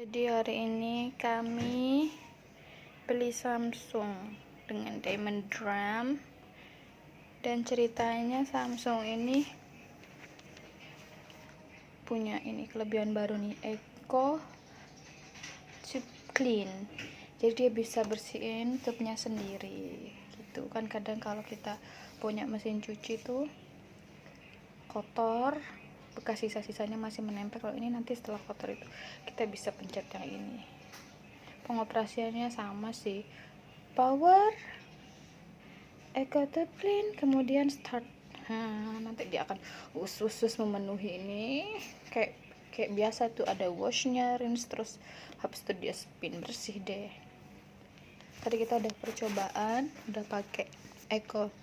Jadi hari ini kami beli Samsung dengan diamond drum, dan ceritanya Samsung ini punya ini kelebihan baru nih, Eco Tube Clean. Jadi dia bisa bersihin tube-nya sendiri gitu kan. Kadang kalau kita punya mesin cuci tuh kotor, bekas sisa-sisanya masih menempel. Kalau ini nanti setelah kotor itu kita bisa pencet yang ini. Pengoperasiannya sama sih, power, Eco Tube Clean, kemudian start. Nanti dia akan usus memenuhi ini kayak biasa tuh, ada washnya, rinse, terus habis itu dia spin, bersih deh. Tadi kita udah percobaan, udah pakai Eco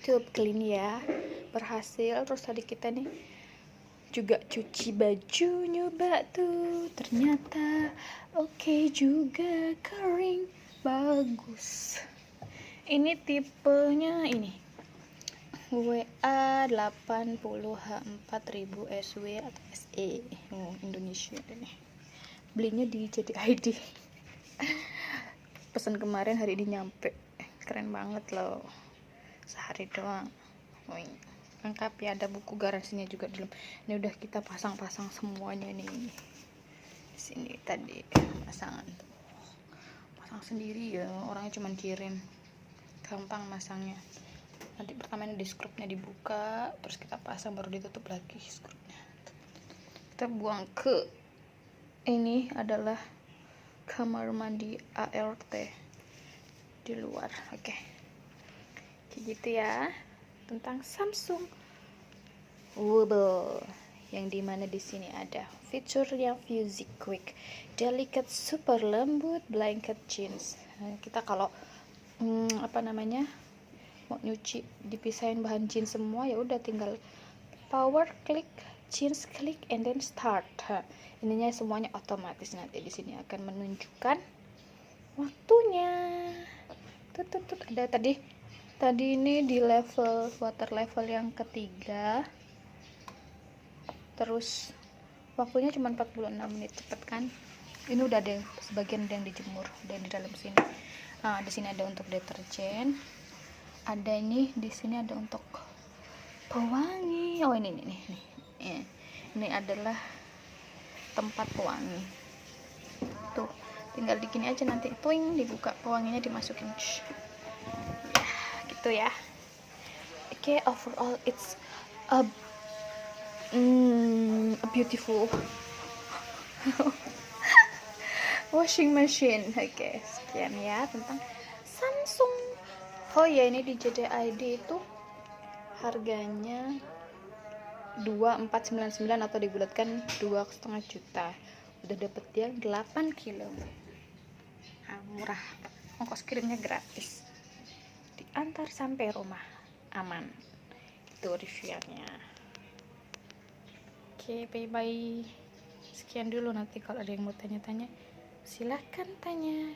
Tube Clean ya, berhasil. Terus tadi kita nih juga cuci baju, nyoba tuh, ternyata oke juga, kering, bagus. Ini tipenya ini WA 80H4000 SW atau SE, Indonesia ini. Belinya di JDID. Pesan kemarin, hari ini nyampe. Keren banget loh, sehari doang. Lengkap ya, ada buku garansinya juga dalam. Ini udah kita pasang-pasang semuanya nih. Di sini tadi pasang sendiri ya, orangnya cuman kirim, gampang masangnya. Nanti pertama ini di skrupnya dibuka, terus kita pasang, baru ditutup lagi skrupnya. Kita buang ke ini adalah kamar mandi ART di luar. Oke, kayak gitu ya tentang Samsung Wobble, yang dimana di sini ada fitur yang Fuzzy Quick, Delicate, super lembut, blanket jeans. Kita kalau mau nyuci, dipisahin bahan jeans semua, ya udah tinggal power klik, jeans klik, and then start. Ininya semuanya otomatis. Nanti di sini akan menunjukkan waktunya. Tut ada tadi ini di level water level yang ketiga, terus waktunya cuma 46 menit, cepet kan. Ini udah ada sebagian yang dijemur dan di dalam sini. Nah, di sini ada untuk deterjen, ada ini, di sini ada untuk pewangi. Oh, ini ini adalah tempat pewangi tuh, tinggal dikini aja, nanti twing, dibuka, pewanginya dimasukin. Ya gitu ya. Oke, overall it's a beautiful washing machine. Oke, sekian ya tentang Samsung. Oh ya, ini di JDID itu harganya 2499 atau dibulatkan 2,5 juta. Udah dapet dia 8 kilo. Murah, ongkos kirimnya gratis, diantar sampai rumah aman. Itu reviewnya. Oke, bye bye. Sekian dulu. Nanti kalau ada yang mau tanya-tanya, silahkan tanya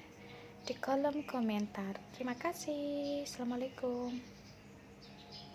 di kolom komentar. Terima kasih. Assalamualaikum.